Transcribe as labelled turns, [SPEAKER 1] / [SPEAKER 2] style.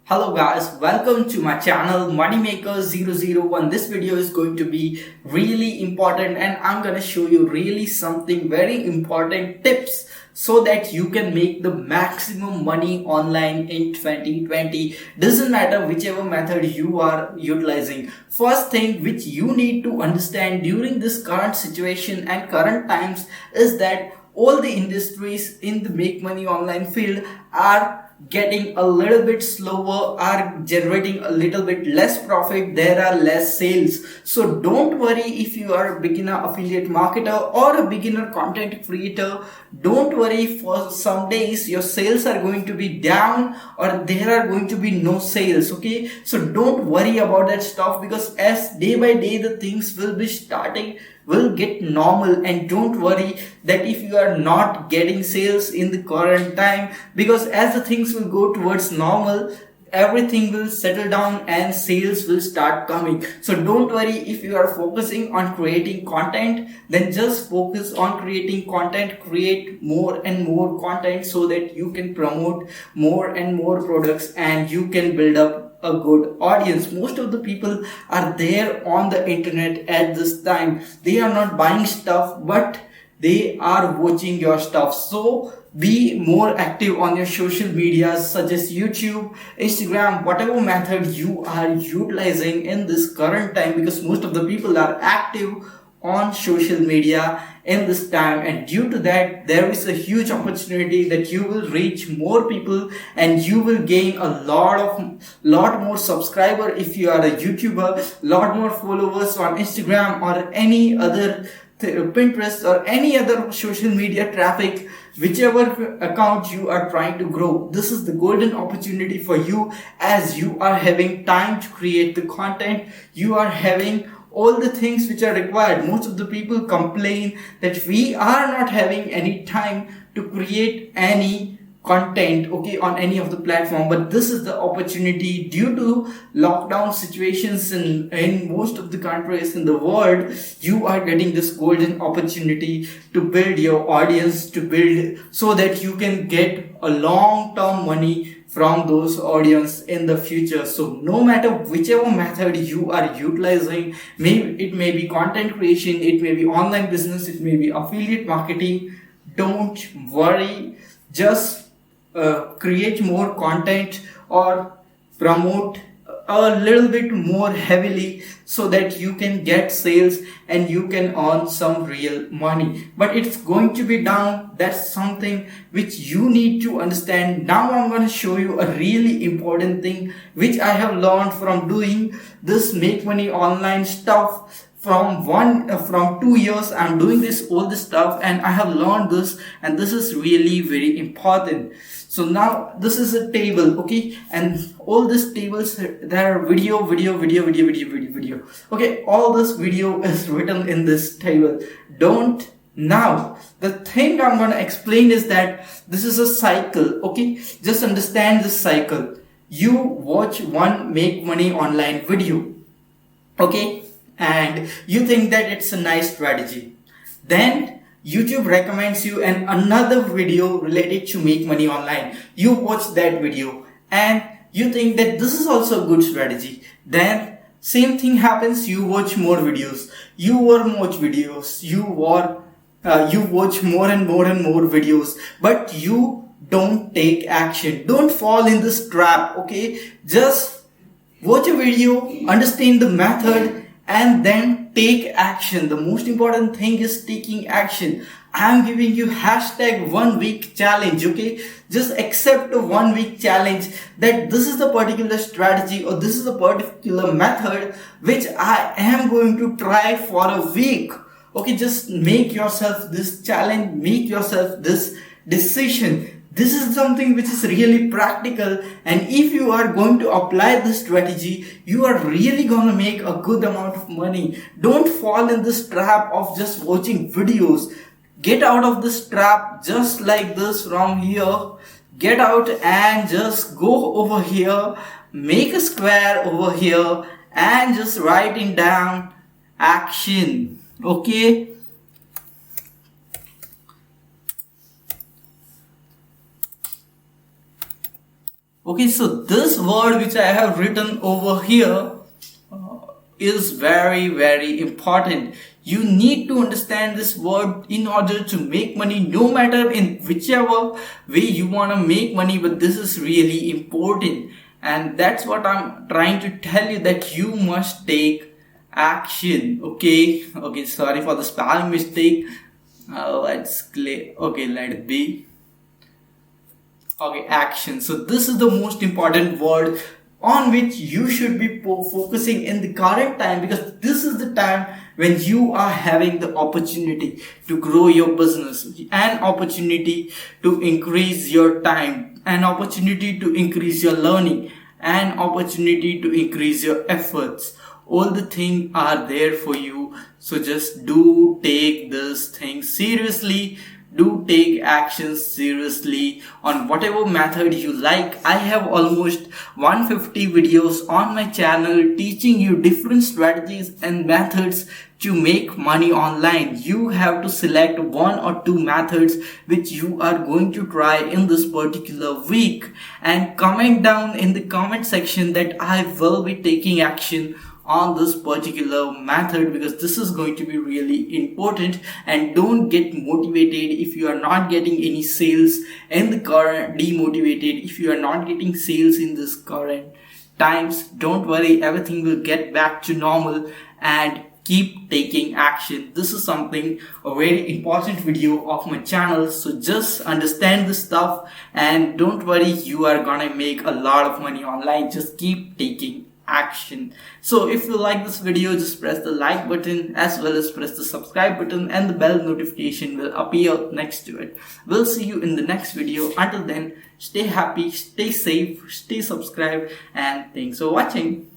[SPEAKER 1] Hello guys, welcome to my channel Moneymaker001. This video is going to be really important and I'm gonna show you really something very important tips so that you can make the maximum money online in 2020. Doesn't matter whichever method you are utilizing. First thing which you need to understand during this current situation and current times is that all the industries in the make money online field are getting a little bit slower, are generating a little bit less profit, there are less sales. So don't worry if you are a beginner affiliate marketer or a beginner content creator. Don't worry, for some days your sales are going to be down or there are going to be no sales. Okay, so don't worry about that stuff, because as day by day the things will be starting, will get normal. And don't worry that if you are not getting sales in the current time, because as the things will go towards normal, everything will settle down and sales will start coming. So don't worry if you are focusing on creating content, then just focus on creating content. Create more and more content so that you can promote more and more products and you can build up a good audience. Most of the people are there on the internet at this time. They are not buying stuff, but they are watching your stuff. So be more active on your social medias such as YouTube, Instagram, whatever method you are utilizing in this current time, because most of the people are active on social media in this time, and due to that there is a huge opportunity that you will reach more people and you will gain a lot more subscriber if you are a YouTuber, lot more followers on Instagram or any other Pinterest or any other social media traffic, whichever account you are trying to grow. This is the golden opportunity for you, as you are having time to create the content, you are having all the things which are required. Most of the people complain that we are not having any time to create any content, okay, on any of the platform. But this is the opportunity. Due to lockdown situations in most of the countries in the world, you are getting this golden opportunity to build your audience, to build so that you can get a long-term money from those audience in the future. So no matter whichever method you are utilizing, maybe it may be content creation, it may be online business, it may be affiliate marketing, don't worry. Just create more content or promote a little bit more heavily so that you can get sales and you can earn some real money. But it's going to be down. That's something which you need to understand. Now I'm going to show you a really important thing which I have learned from doing this make money online stuff. From 2 years I'm doing all this stuff, and I have learned this, and this is really very important. So now this is a table, okay, and all these tables, there are video. Okay, all this video is written in this table. Don't Now the thing I'm going to explain is that this is a cycle, okay. Just understand this cycle. You watch one make money online video, okay, and you think that it's a nice strategy. Then YouTube recommends you another video related to make money online. You watch that video and you think that this is also a good strategy. Then same thing happens. You watch more videos. You watch videos. You watch more and more videos, but you don't take action. Don't fall in this trap, okay? Just watch a video, understand the method, and then take action. The most important thing is taking action. I am giving you hashtag 1 week challenge, okay? Just accept a 1 week challenge that this is the particular strategy or this is the particular method which I am going to try for a week. Okay, just make yourself this challenge, make yourself this decision. This is something which is really practical, and if you are going to apply this strategy, you are really gonna make a good amount of money. Don't fall in this trap of just watching videos. Get out of this trap just like this from here. Get out and just go over here, make a square over here and just writing down action. Okay. Okay, so this word which I have written over here is very, very important. You need to understand this word in order to make money, no matter in whichever way you want to make money, but this is really important. And that's what I'm trying to tell you, that you must take action. Okay, sorry for the spelling mistake. Okay, let it be. Okay, action. So this is the most important word on which you should be focusing in the current time, because this is the time when you are having the opportunity to grow your business, an opportunity to increase your time, an opportunity to increase your learning, an opportunity to increase your efforts. All the things are there for you. So just do take this thing seriously. Do take actions seriously on whatever method you like. I have almost 150 videos on my channel teaching you different strategies and methods to make money online. You have to select one or two methods which you are going to try in this particular week, and comment down in the comment section that I will be taking action on this particular method, because this is going to be really important. And don't get motivated if you are not getting any sales in the current, demotivated if you are not getting sales in this current times. Don't worry, everything will get back to normal, and keep taking action. This is something, a very important video of my channel. So just understand this stuff, and don't worry, you are gonna make a lot of money online. Just keep taking action. So if you like this video, just press the like button as well as press the subscribe button, and the bell notification will appear next to it. We'll see you in the next video. Until then, stay happy, stay safe, stay subscribed, and thanks for watching.